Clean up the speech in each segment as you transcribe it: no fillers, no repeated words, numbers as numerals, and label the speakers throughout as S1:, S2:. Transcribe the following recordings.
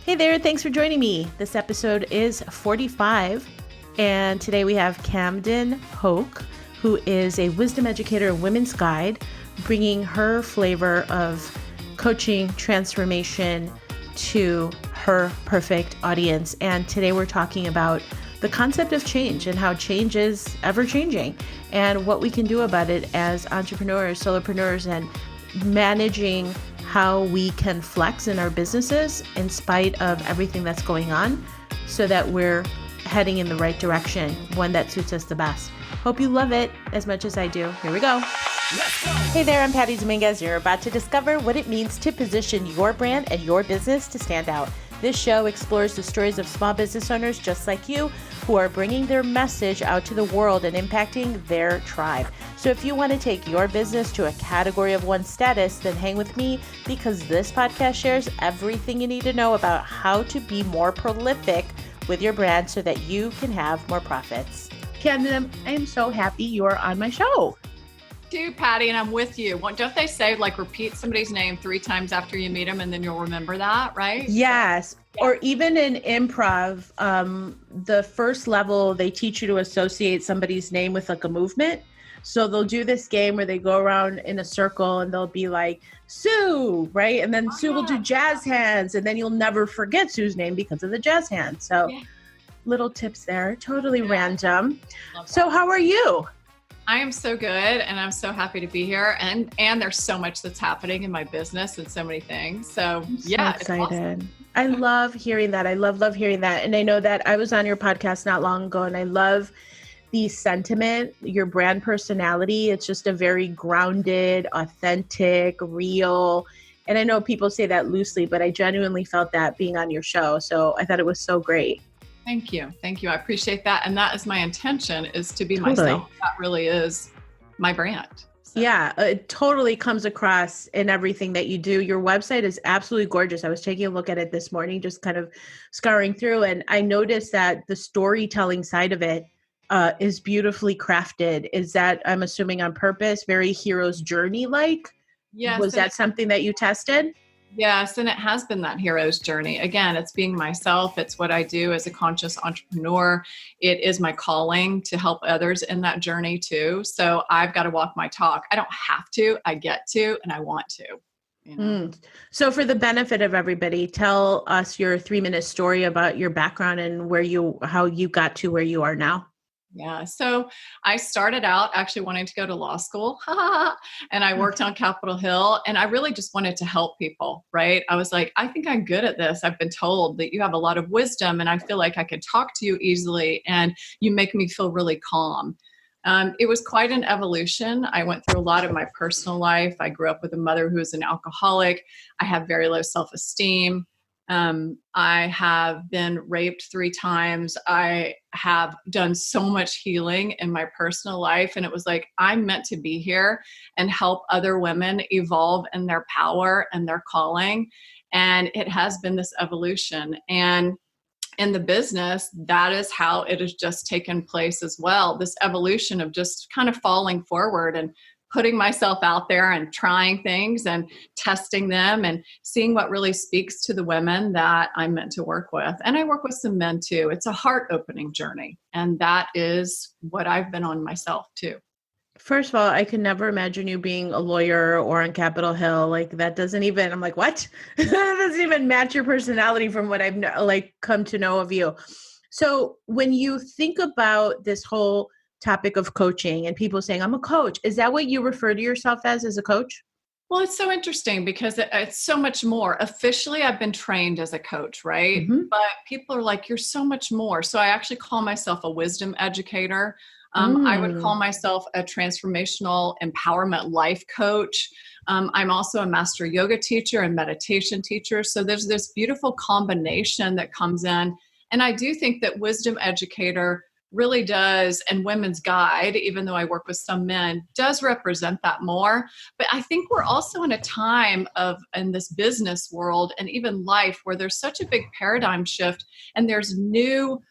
S1: Hey there, thanks for joining me. This episode is 45, and today we have Camden Hoch, who is a wisdom educator and women's guide, bringing her flavor of coaching transformation to her perfect audience. And today we're talking about the concept of change and how change is ever changing and what we can do about it as entrepreneurs, solopreneurs, and managing how we can flex in our businesses in spite of everything that's going on so that we're heading in the right direction, one that suits us the best. Hope you love it as much as I do. Here we go. Hey there, I'm Patty Dominguez. You're about to discover what it means to position your brand and your business to stand out. This show explores the stories of small business owners just like you who are bringing their message out to the world and impacting their tribe. So if you want to take your business to a category of one status, then hang with me because this podcast shares everything you need to know about how to be more prolific with your brand so that you can have more profits. Camden, I am so happy you are on my show.
S2: Too, Patty, and I'm with you. Don't they say like repeat somebody's name 3 times after you meet them and then you'll remember that, right?
S1: Yes. Or even in improv, the first level, they teach you to associate somebody's name with like a movement. So they'll do this game where they go around in a circle and they'll be like, Sue, right? And then Sue will do jazz hands and then you'll never forget Sue's name because of the jazz hands. So little tips there, totally random. So how are you?
S2: I am so good and I'm so happy to be here. And there's so much that's happening in my business and so many things. So
S1: I'm so excited. Awesome. I love hearing that. I love hearing that. And I know that I was on your podcast not long ago and I love the sentiment, your brand personality. It's just a very grounded, authentic, real. And I know people say that loosely, but I genuinely felt that being on your show. So I thought it was so great.
S2: Thank you. I appreciate that. And that is my intention, is to be myself. That really is my brand. So.
S1: Yeah, it totally comes across in everything that you do. Your website is absolutely gorgeous. I was taking a look at it this morning, just kind of scouring through, and I noticed that the storytelling side of it is beautifully crafted. Is that, I'm assuming, on purpose, very hero's journey-like?
S2: Yes.
S1: Was that something that you tested?
S2: Yes, and it has been that hero's journey. Again, it's being myself. It's what I do as a conscious entrepreneur. It is my calling to help others in that journey too. So I've got to walk my talk. I don't have to, I get to, and I want to. You know?
S1: So for the benefit of everybody, tell us your 3-minute story about your background and how you got to where you are now.
S2: Yeah. So I started out actually wanting to go to law school and I worked on Capitol Hill and I really just wanted to help people, right? I was like, I think I'm good at this. I've been told that you have a lot of wisdom and I feel like I can talk to you easily and you make me feel really calm. It was quite an evolution. I went through a lot of my personal life. I grew up with a mother who was an alcoholic. I have very low self-esteem. I have been raped 3 times. I have done so much healing in my personal life. And it was like, I'm meant to be here and help other women evolve in their power and their calling. And it has been this evolution. And in the business, that is how it has just taken place as well. This evolution of just kind of falling forward and putting myself out there and trying things and testing them and seeing what really speaks to the women that I'm meant to work with. And I work with some men too. It's a heart-opening journey. And that is what I've been on myself too.
S1: First of all, I could never imagine you being a lawyer or on Capitol Hill. Like that doesn't even, I'm like, what? That doesn't even match your personality from what I've come to know of you. So when you think about this whole topic of coaching and people saying, I'm a coach, is that what you refer to yourself as a coach?
S2: Well, it's so interesting because it's so much more. Officially, I've been trained as a coach, right?
S1: Mm-hmm.
S2: But people are like, you're so much more. So I actually call myself a wisdom educator. I would call myself a transformational empowerment life coach. I'm also a master yoga teacher and meditation teacher. So there's this beautiful combination that comes in. And I do think that wisdom educator really does, and women's guide, even though I work with some men, does represent that more. But I think we're also in a time in this business world and even life where there's such a big paradigm shift and there's new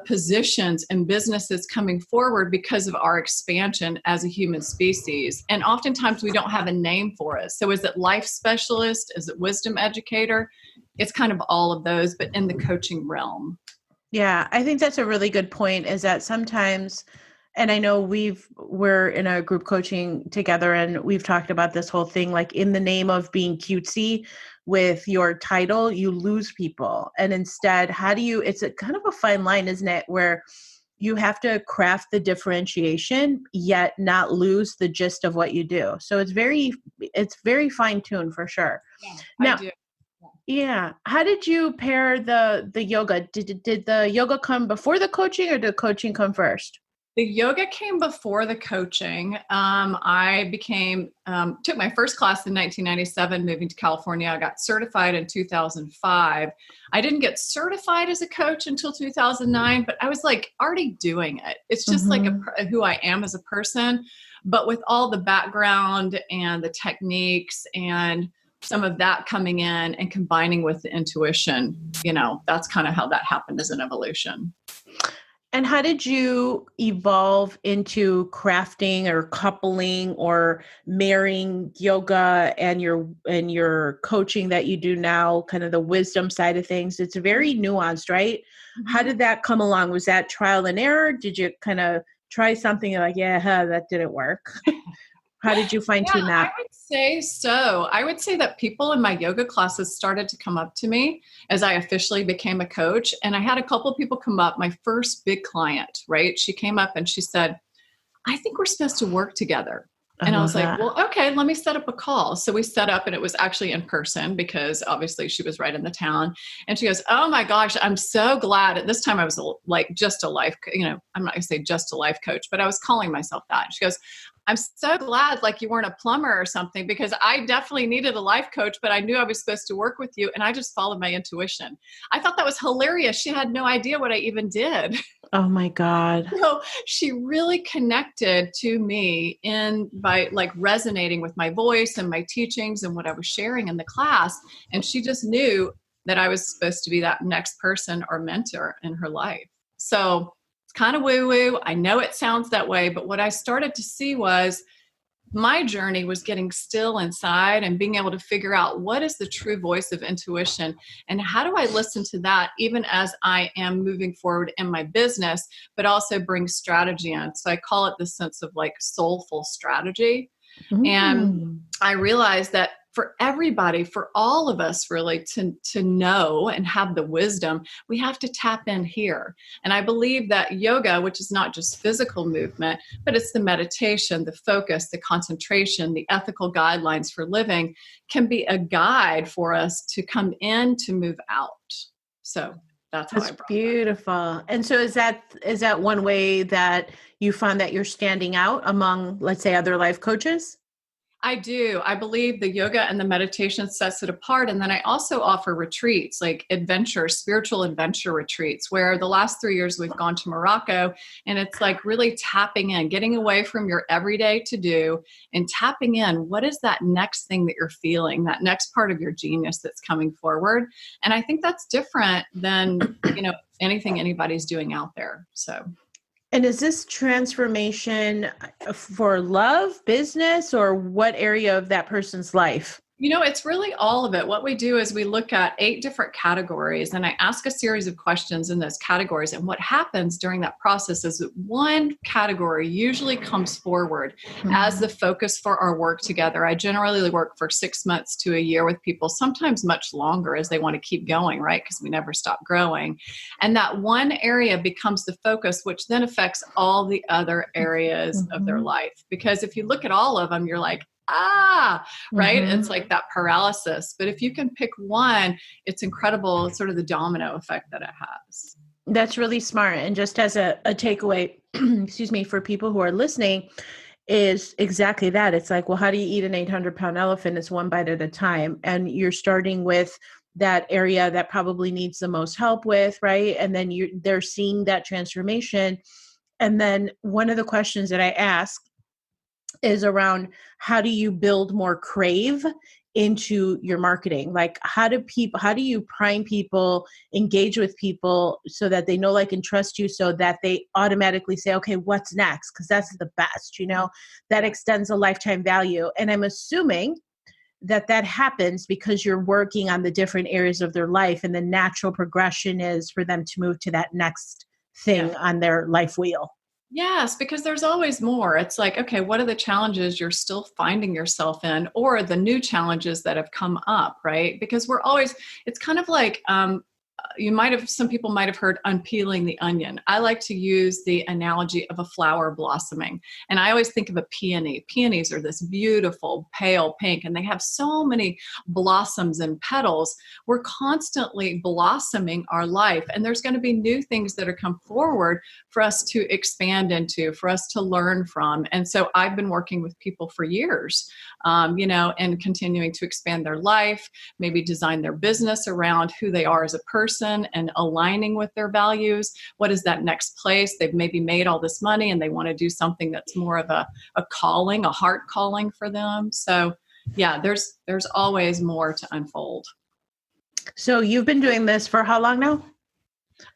S2: positions and businesses coming forward because of our expansion as a human species. And oftentimes we don't have a name for it. So is it life specialist? Is it wisdom educator? it's kind of all of those, but in the coaching realm.
S1: Yeah, I think that's a really good point, is that sometimes, and I know we're in a group coaching together and we've talked about this whole thing, like in the name of being cutesy with your title, you lose people. And instead, it's a kind of a fine line, isn't it? Where you have to craft the differentiation, yet not lose the gist of what you do. So it's very fine tuned for sure.
S2: Yeah,
S1: Now,
S2: I do.
S1: yeah. How did you pair the yoga? Did the yoga come before the coaching, or did the coaching come first?
S2: The yoga came before the coaching. I took my first class in 1997, moving to California. I got certified in 2005. I didn't get certified as a coach until 2009, but I was like already doing it. It's just like who I am as a person, but with all the background and the techniques and some of that coming in and combining with the intuition, that's kind of how that happened as an evolution.
S1: And how did you evolve into crafting or coupling or marrying yoga and your coaching that you do now, kind of the wisdom side of things? It's very nuanced, right? Mm-hmm. How did that come along? Was that trial and error? Did you kind of try something and like, that didn't work? How did you fine tune that?
S2: I would say so. I would say that people in my yoga classes started to come up to me as I officially became a coach. And I had a couple of people come up, my first big client, right? She came up and she said, I think we're supposed to work together. And I was like, well, okay, let me set up a call. So we set up, and it was actually in person because obviously she was right in the town. And she goes, oh my gosh, I'm so glad. At this time I was like just a life, I'm not gonna say just a life coach, but I was calling myself that. She goes, I'm so glad like you weren't a plumber or something, because I definitely needed a life coach, but I knew I was supposed to work with you. And I just followed my intuition. I thought that was hilarious. She had no idea what I even did.
S1: Oh my God.
S2: So she really connected to me by like resonating with my voice and my teachings and what I was sharing in the class. And she just knew that I was supposed to be that next person or mentor in her life. So it's kind of woo-woo. I know it sounds that way, but what I started to see was my journey was getting still inside and being able to figure out what is the true voice of intuition and how do I listen to that even as I am moving forward in my business, but also bring strategy in. So I call it the sense of like soulful strategy. And I realized that for everybody, for all of us really to know and have the wisdom, we have to tap in here. And I believe that yoga, which is not just physical movement, but it's the meditation, the focus, the concentration, the ethical guidelines for living, can be a guide for us to come in to move out. So that's how I brought
S1: beautiful. That. And so is that one way that you found that you're standing out among, let's say, other life coaches?
S2: I do. I believe the yoga and the meditation sets it apart. And then I also offer retreats, like spiritual adventure retreats, where the last 3 years we've gone to Morocco, and it's like really tapping in, getting away from your everyday to do and tapping in. What is that next thing that you're feeling, that next part of your genius that's coming forward? And I think that's different than, anything anybody's doing out there. So.
S1: And is this transformation for love, business, or what area of that person's life?
S2: It's really all of it. What we do is we look at 8 different categories, and I ask a series of questions in those categories. And what happens during that process is that one category usually comes forward as the focus for our work together. I generally work for 6 months to a year with people, sometimes much longer as they want to keep going, right? Because we never stop growing. And that one area becomes the focus, which then affects all the other areas of their life. Because if you look at all of them, you're like, right? It's like that paralysis. But if you can pick one, it's incredible, sort of the domino effect that it has.
S1: That's really smart. And just as a takeaway, excuse me, for people who are listening, is exactly that. It's like, well, how do you eat an 800-pound elephant? It's one bite at a time. And you're starting with that area that probably needs the most help with, right? And then they're seeing that transformation. And then one of the questions that I ask is around, how do you build more crave into your marketing? Like, how do you prime people, engage with people so that they know, like, and trust you, so that they automatically say, okay, what's next? Because that's the best, that extends a lifetime value. And I'm assuming that happens because you're working on the different areas of their life, and the natural progression is for them to move to that next thing on their life wheel.
S2: Yes, because there's always more. It's like, okay, what are the challenges you're still finding yourself in, or the new challenges that have come up, right? Because it's kind of like, some people might have heard unpeeling the onion. I like to use the analogy of a flower blossoming. And I always think of a peony. Peonies are this beautiful pale pink, and they have so many blossoms and petals. We're constantly blossoming our life, and there's going to be new things that are come forward for us to expand into, for us to learn from. And so I've been working with people for years, and continuing to expand their life, maybe design their business around who they are as a person and aligning with their values. What is that next place? They've maybe made all this money and they want to do something that's more of a calling, a heart calling for them. So yeah, there's always more to unfold.
S1: So you've been doing this for how long now?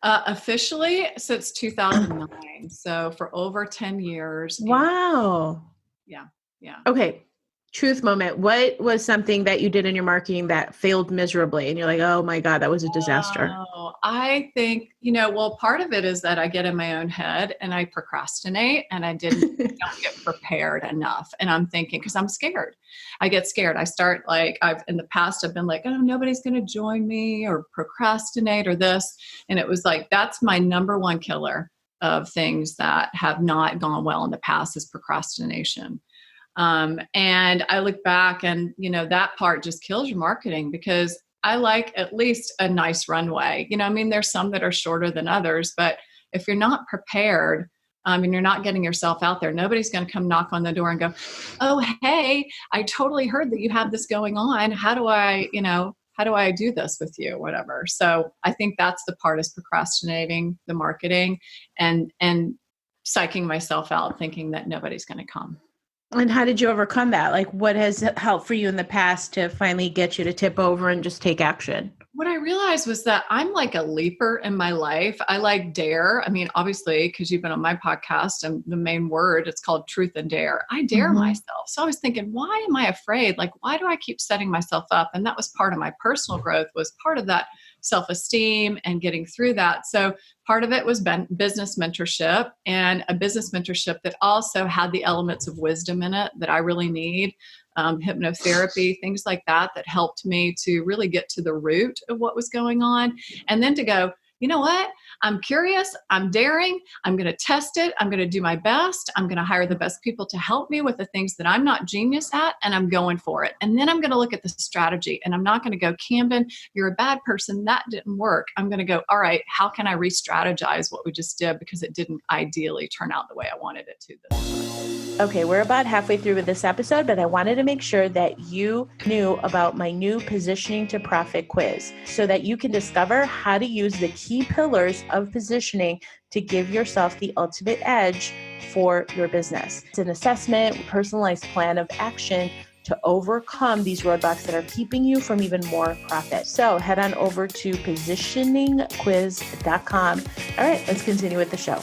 S2: Officially since 2009. So for over 10 years.
S1: Wow.
S2: Yeah.
S1: Okay. Truth moment. What was something that you did in your marketing that failed miserably? And you're like, oh my God, that was a disaster.
S2: Oh, I think, part of it is that I get in my own head and I procrastinate, and I don't get prepared enough. And I'm thinking, because I'm scared. I get scared. I start in the past, I've been like, oh, nobody's going to join me, or procrastinate or this. And it was like, that's my number one killer of things that have not gone well in the past, is procrastination. And I look back and, that part just kills your marketing, because I like at least a nice runway. There's some that are shorter than others, but if you're not prepared, and you're not getting yourself out there, nobody's going to come knock on the door and go, oh, hey, I totally heard that you have this going on. How do I do this with you? Whatever. So I think that's the part, is procrastinating the marketing and psyching myself out, thinking that nobody's going to come.
S1: And how did you overcome that? Like, what has helped for you in the past to finally get you to tip over and just take action?
S2: What I realized was that I'm like a leaper in my life. I like dare. Obviously, because you've been on my podcast, and the main word, it's called truth and dare. I dare myself. So I was thinking, why am I afraid? Like, why do I keep setting myself up? And that was part of my personal growth, was part of that self-esteem and getting through that. So part of it was business mentorship, and a business mentorship that also had the elements of wisdom in it that I really need. Hypnotherapy, things like that helped me to really get to the root of what was going on. And then to go, you know what? I'm curious. I'm daring. I'm going to test it. I'm going to do my best. I'm going to hire the best people to help me with the things that I'm not genius at, and I'm going for it. And then I'm going to look at the strategy, and I'm not going to go, Camden, you're a bad person. That didn't work. I'm going to go, all right, how can I re-strategize what we just did, because it didn't ideally turn out the way I wanted it to this time.
S1: Okay, we're about halfway through with this episode, but I wanted to make sure that you knew about my new Positioning to Profit quiz, so that you can discover how to use the key pillars of positioning to give yourself the ultimate edge for your business. It's an assessment, personalized plan of action to overcome these roadblocks that are keeping you from even more profit. So head on over to positioningquiz.com. All right, let's continue with the show.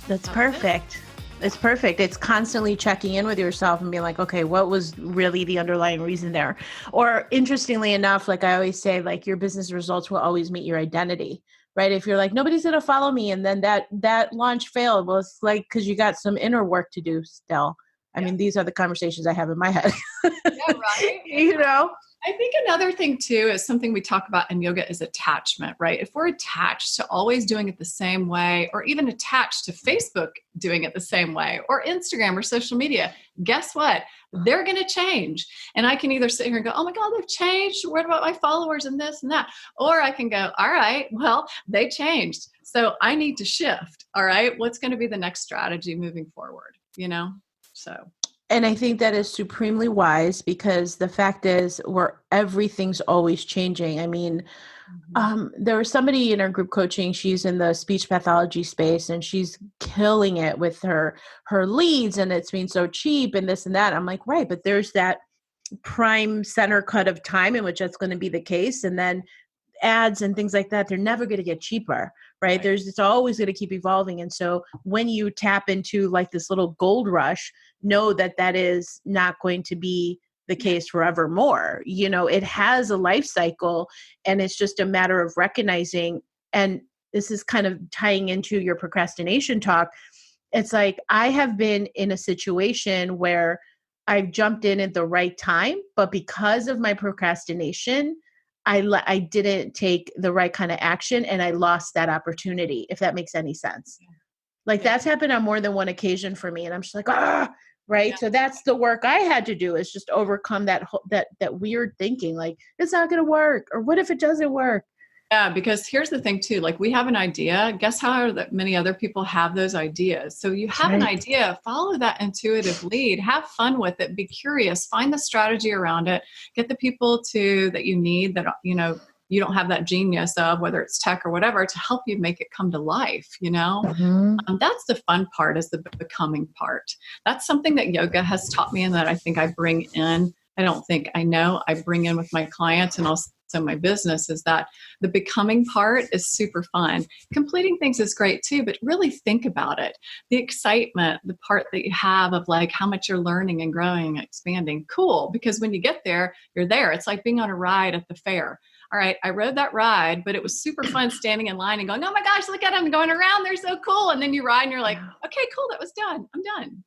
S1: That's perfect. It's perfect. It's constantly checking in with yourself and being like, okay, what was really the underlying reason there? Or interestingly enough, like I always say, like your business results will always meet your identity, right? If you're like, nobody's going to follow me, and then that launch failed, well, it's like, because you got some inner work to do still. I mean, these are the conversations I have in my head.
S2: Yeah, right. I think another thing too is something we talk about in yoga is attachment, right? If we're attached to always doing it the same way, or even attached to Facebook doing it the same way, or Instagram or social media, guess what? They're going to change. And I can either sit here and go, oh my God, they've changed. What about my followers and this and that? Or I can go, all right, well, they changed. So I need to shift. All right. What's going to be the next strategy moving forward? So.
S1: And I think that is supremely wise, because the fact is everything's always changing. I mean, there was somebody in our group coaching, she's in the speech pathology space, and she's killing it with her leads, and it's being so cheap and this and that. I'm like, right, but there's that prime center cut of time in which that's going to be the case. And then ads and things like that, they're never going to get cheaper, right? It's always going to keep evolving. And so when you tap into like this little gold rush, know that that is not going to be the case forevermore. It has a life cycle, and it's just a matter of recognizing. And this is kind of tying into your procrastination talk. It's like, I have been in a situation where I've jumped in at the right time, but because of my procrastination, I didn't take the right kind of action, and I lost that opportunity, if that makes any sense. Like that's happened on more than one occasion for me. And I'm just like, right. Yeah. So that's the work I had to do, is just overcome that weird thinking, like it's not going to work, or what if it doesn't work?
S2: Yeah, because here's the thing too, like we have an idea, guess how that many other people have those ideas. So you have an idea, follow that intuitive lead, have fun with it, be curious, find the strategy around it, get the people that you need that, you don't have that genius of, whether it's tech or whatever, to help you make it come to life, That's the fun part, is the becoming part. That's something that yoga has taught me, and that I think I bring in. I bring in with my clients and also my business, is that the becoming part is super fun. Completing things is great too, but really think about it. The excitement, the part that you have of like how much you're learning and growing and expanding. Cool. Because when you get there, you're there. It's like being on a ride at the fair. All right, I rode that ride, but it was super fun standing in line and going, oh my gosh, look at them going around. They're so cool. And then you ride and you're like, okay, cool. That was done. I'm done.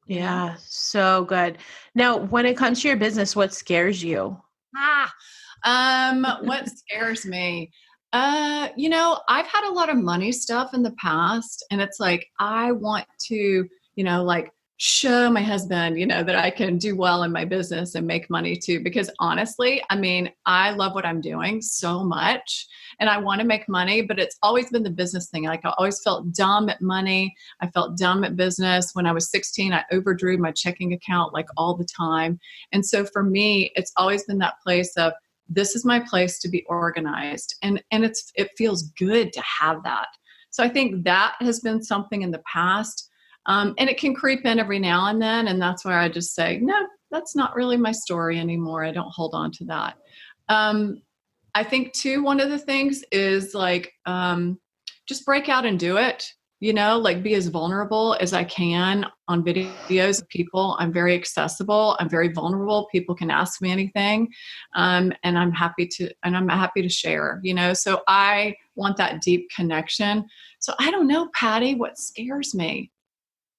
S1: Yeah. So good. Now, when it comes to your business, what scares you?
S2: What scares me? I've had a lot of money stuff in the past, and it's like, I want to, like show my husband, that I can do well in my business and make money too. Because honestly, I love what I'm doing so much, and I want to make money, but it's always been the business thing. Like I always felt dumb at money. I felt dumb at business. When I was 16, I overdrew my checking account like all the time. And so for me, it's always been that place of, this is my place to be organized. And it feels good to have that. So I think that has been something in the past. And it can creep in every now and then. And that's where I just say, no, that's not really my story anymore. I don't hold on to that. I think too, one of the things is like, just break out and do it. Like be as vulnerable as I can on videos of people. I'm very accessible. I'm very vulnerable. People can ask me anything. And I'm happy to share, so I want that deep connection. So I don't know, Patty, what scares me.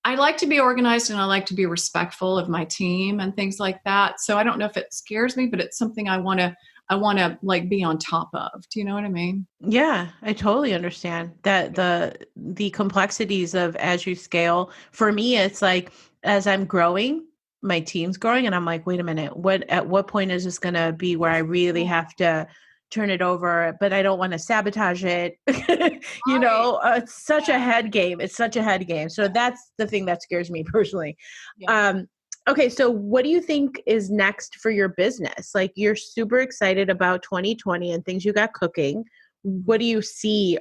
S2: I like to be organized, and I like to be respectful of my team and things like that. So I don't know if it scares me, but it's something I want to like be on top of. Do you know what I mean?
S1: Yeah, I totally understand that the complexities of as you scale. For me, it's like, as I'm growing, my team's growing, and I'm like, wait a minute, at what point is this going to be where I really have to turn it over, but I don't want to sabotage it. It's such a head game. It's such a head game. So that's the thing that scares me personally. Yeah. Okay, so what do you think is next for your business? Like, you're super excited about 2020 and things you got cooking. What do you see?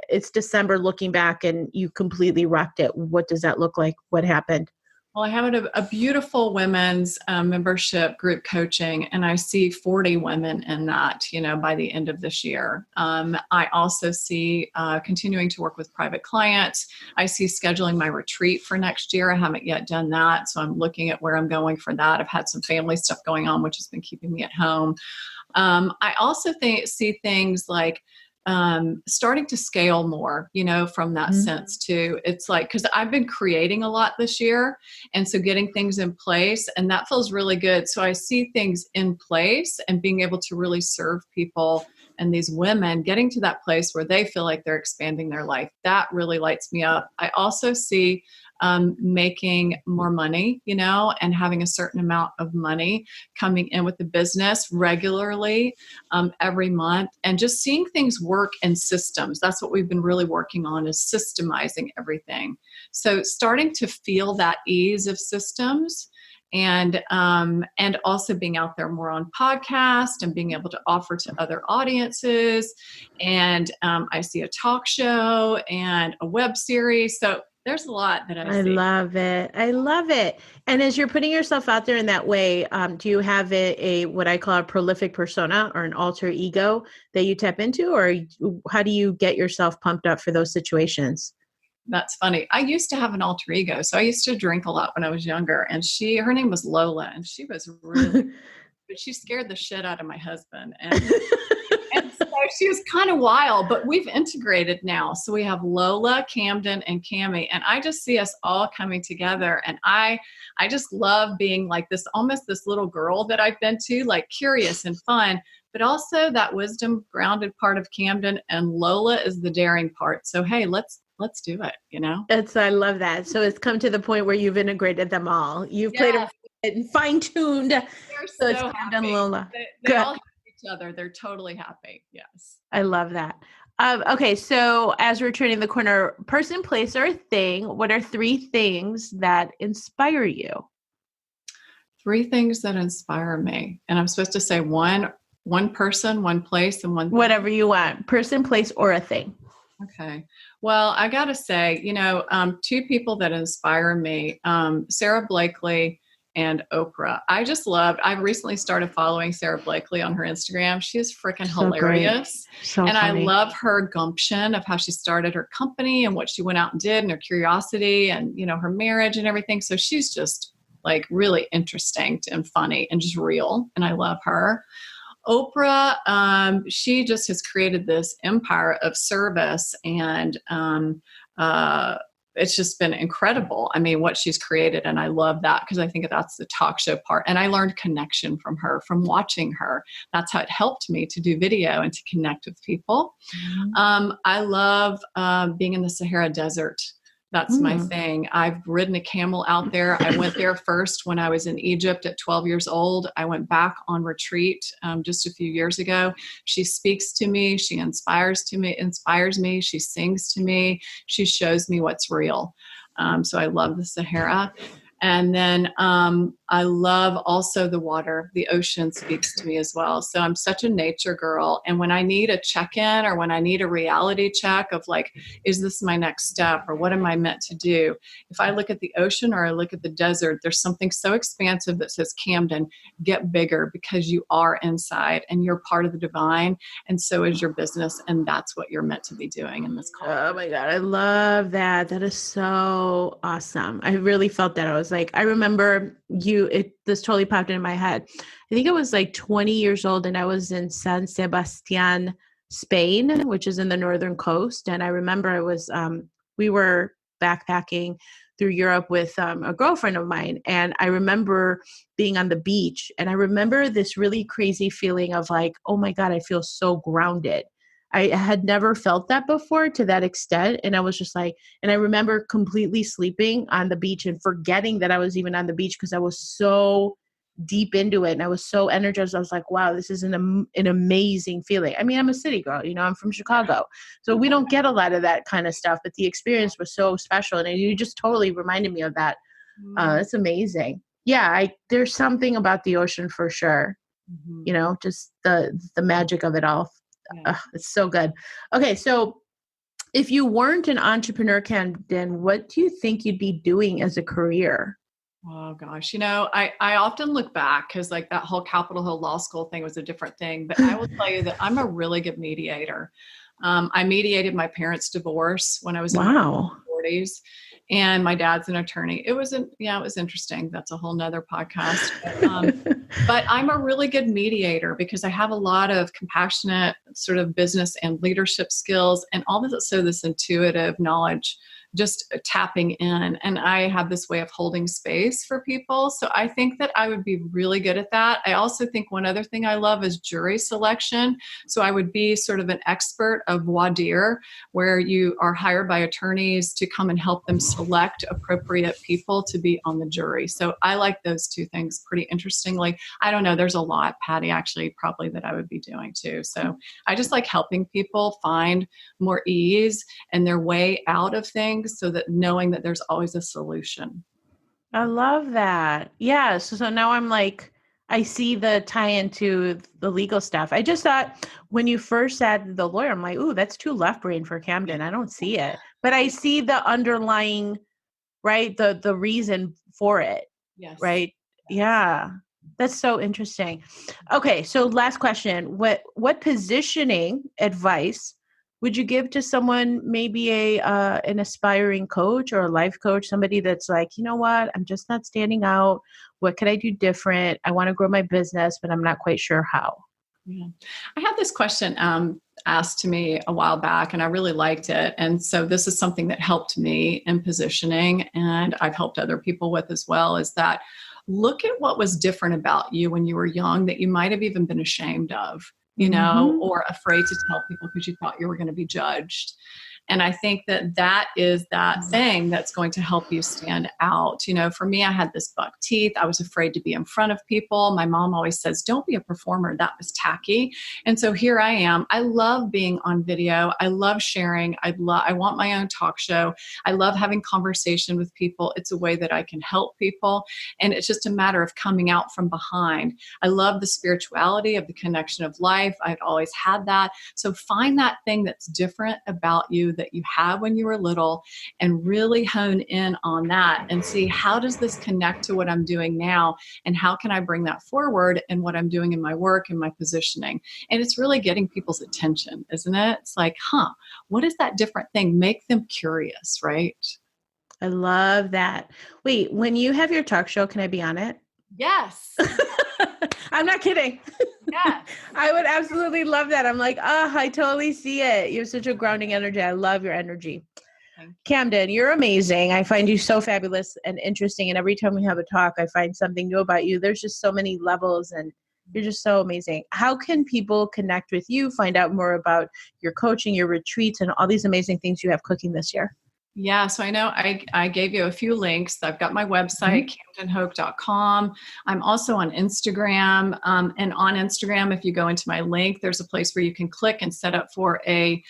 S1: It's December looking back and you completely rocked it. What does that look like? What happened?
S2: Well, I have a beautiful women's membership group coaching, and I see 40 women in that, by the end of this year. I also see continuing to work with private clients. I see scheduling my retreat for next year. I haven't yet done that, so I'm looking at where I'm going for that. I've had some family stuff going on, which has been keeping me at home. I also see things like starting to scale more, from that sense too. It's like, because I've been creating a lot this year, and so getting things in place, and that feels really good. So I see things in place and being able to really serve people, and these women getting to that place where they feel like they're expanding their life. That really lights me up. I also see making more money, and having a certain amount of money coming in with the business regularly every month, and just seeing things work in systems. That's what we've been really working on, is systemizing everything. So starting to feel that ease of systems, and also being out there more on podcast and being able to offer to other audiences. And I see a talk show and a web series. So there's a lot that I
S1: I
S2: see.
S1: love it. I love it. And as you're putting yourself out there in that way, do you have a what I call a prolific persona or an alter ego that you tap into, or how do you get yourself pumped up for those situations?
S2: That's funny. I used to have an alter ego. So I used to drink a lot when I was younger, and her name was Lola, and she was really, but she scared the shit out of my husband. And so she was kind of wild, but we've integrated now. So we have Lola, Camden, and Cami, and I just see us all coming together. And I just love being like this, almost this little girl that I've been to, like curious and fun, but also that wisdom grounded part of Camden, and Lola is the daring part. So hey, let's do it.
S1: I love that. So it's come to the point where you've integrated them all. You've played
S2: Yes,
S1: it and fine tuned.
S2: they're
S1: So it's
S2: so
S1: Camden
S2: happy.
S1: Lola.
S2: They all have each other. They're totally happy. Yes.
S1: I love that. Okay, so as we're turning the corner, person, place, or thing, what are 3 things that inspire you?
S2: 3 things that inspire me. And I'm supposed to say one person, one place, and one thing?
S1: Whatever you want. Person, place, or a thing.
S2: Okay. Well, I got to say, 2 people that inspire me, Sarah Blakely and Oprah. I recently started following Sarah Blakely on her Instagram. She is freaking hilarious.
S1: So
S2: and
S1: funny.
S2: I love her gumption of how she started her company and what she went out and did, and her curiosity and, her marriage and everything. So she's just like really interesting and funny and just real. And I love her. Oprah, she just has created this empire of service, and it's just been incredible. I mean, what she's created, and I love that because I think that's the talk show part. And I learned connection from her, from watching her. That's how it helped me to do video and to connect with people.
S1: Mm-hmm.
S2: I love being in the Sahara Desert. That's my thing. I've ridden a camel out there. I went there first when I was in Egypt at 12 years old. I went back on retreat just a few years ago. She speaks to me. She inspires me. She sings to me. She shows me what's real. So I love the Sahara. And then I love also the water. The ocean speaks to me as well. So I'm such a nature girl. And when I need a check-in or when I need a reality check of like, is this my next step or what am I meant to do? If I look at the ocean or I look at the desert, there's something so expansive that says, Camden, get bigger, because you are inside and you're part of the divine. And so is your business. And that's what you're meant to be doing in this call.
S1: Oh my God. I love that. That is so awesome. I really felt that. I was like, I remember this totally popped into my head. I think I was like 20 years old and I was in San Sebastian, Spain, which is in the northern coast. And I remember we were backpacking through Europe with a girlfriend of mine. And I remember being on the beach, and I remember this really crazy feeling of like, oh my God, I feel so grounded. I had never felt that before to that extent. And I was just like, and I remember completely sleeping on the beach and forgetting that I was even on the beach because I was so deep into it. And I was so energized. I was like, wow, this is an amazing feeling. I mean, I'm a city girl, I'm from Chicago. So we don't get a lot of that kind of stuff, but the experience was so special. And you just totally reminded me of that. It's amazing. Yeah, there's something about the ocean for sure. Just the magic of it all.
S2: Yeah.
S1: It's so good. Okay, so if you weren't an entrepreneur, Camden, what do you think you'd be doing as a career?
S2: Oh gosh, I often look back because like that whole Capitol Hill Law School thing was a different thing. But I will tell you that I'm a really good mediator. I mediated my parents' divorce when I was in my 40s, and my dad's an attorney. It was interesting. That's a whole nother podcast. But I'm a really good mediator because I have a lot of compassionate sort of business and leadership skills, and all this intuitive knowledge, just tapping in. And I have this way of holding space for people. So I think that I would be really good at that. I also think one other thing I love is jury selection. So I would be sort of an expert of voir dire, where you are hired by attorneys to come and help them select appropriate people to be on the jury. So I like those 2 things pretty interestingly. I don't know, there's a lot, Patty, actually, probably that I would be doing too. So I just like helping people find more ease and their way out of things, so that knowing that there's always a solution.
S1: I love that. Yeah. So now I'm like, I see the tie into the legal stuff. I just thought when you first said the lawyer, I'm like, ooh, that's too left brain for Camden. I don't see it. but I see the underlying, right? The reason for it,
S2: Yes.
S1: right? Yeah. That's so interesting. Okay, so last question. What positioning advice would you give to someone, maybe an aspiring coach or a life coach, somebody that's like, you know what, I'm just not standing out. What could I do different? I want to grow my business, but I'm not quite sure how.
S2: Yeah. I had this question asked to me a while back, and I really liked it. And so this is something that helped me in positioning, and I've helped other people with as well, is that look at what was different about you when you were young that you might have even been ashamed of, or afraid to tell people because you thought you were going to be judged. And I think that that is that thing that's going to help you stand out. For me, I had this buck teeth. I was afraid to be in front of people. My mom always says, don't be a performer. That was tacky. And so here I am. I love being on video. I love sharing. I want my own talk show. I love having conversation with people. It's a way that I can help people. And it's just a matter of coming out from behind. I love the spirituality of the connection of life. I've always had that. So find that thing that's different about you that you had when you were little, and really hone in on that and see, how does this connect to what I'm doing now, and how can I bring that forward in what I'm doing in my work and my positioning. And it's really getting people's attention, isn't it? It's like, what is that different thing? Make them curious, right?
S1: I love that. Wait, when you have your talk show, can I be on it?
S2: Yes.
S1: I'm not kidding.
S2: Yeah.
S1: I would absolutely love that. I'm like, I totally see it. You have such a grounding energy. I love your energy. Camden, you're amazing. I find you so fabulous and interesting. And every time we have a talk, I find something new about you. There's just so many levels, and you're just so amazing. How can people connect with you, find out more about your coaching, your retreats, and all these amazing things you have cooking this year?
S2: Yeah, so I know I gave you a few links. I've got my website, camdenhoch.com. I'm also on Instagram. And on Instagram, if you go into my link, there's a place where you can click and set up for a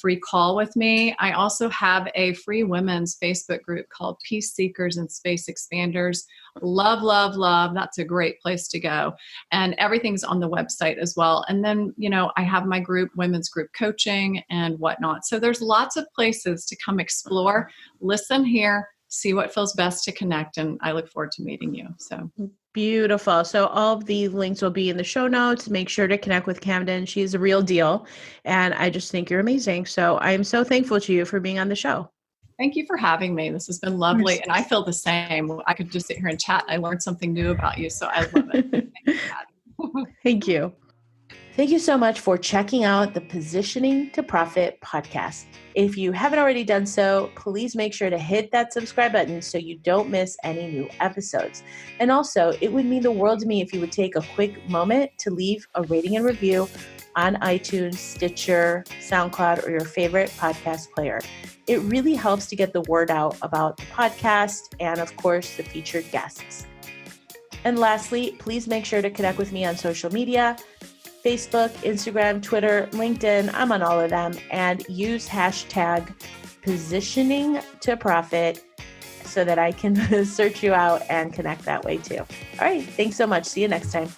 S2: free call with me. I also have a free women's Facebook group called Peace Seekers and Space Expanders. Love, love, love. That's a great place to go. And everything's on the website as well. And then, I have my group, women's group coaching and whatnot. So there's lots of places to come explore, listen here, see what feels best to connect. And I look forward to meeting you. So
S1: beautiful. So all of the links will be in the show notes. Make sure to connect with Camden. She's a real deal. And I just think you're amazing. So I am so thankful to you for being on the show.
S2: Thank you for having me. This has been lovely. And I feel the same. I could just sit here and chat. I learned something new about you. So I love it.
S1: Thank you. Thank you so much for checking out the Positioning to Profit podcast. If you haven't already done so, please make sure to hit that subscribe button so you don't miss any new episodes. And also, it would mean the world to me if you would take a quick moment to leave a rating and review on iTunes, Stitcher, SoundCloud, or your favorite podcast player. It really helps to get the word out about the podcast and, of course, the featured guests. And lastly, please make sure to connect with me on social media, Facebook, Instagram, Twitter, LinkedIn. I'm on all of them. And use hashtag positioning to profit so that I can search you out and connect that way too. All right. Thanks so much. See you next time.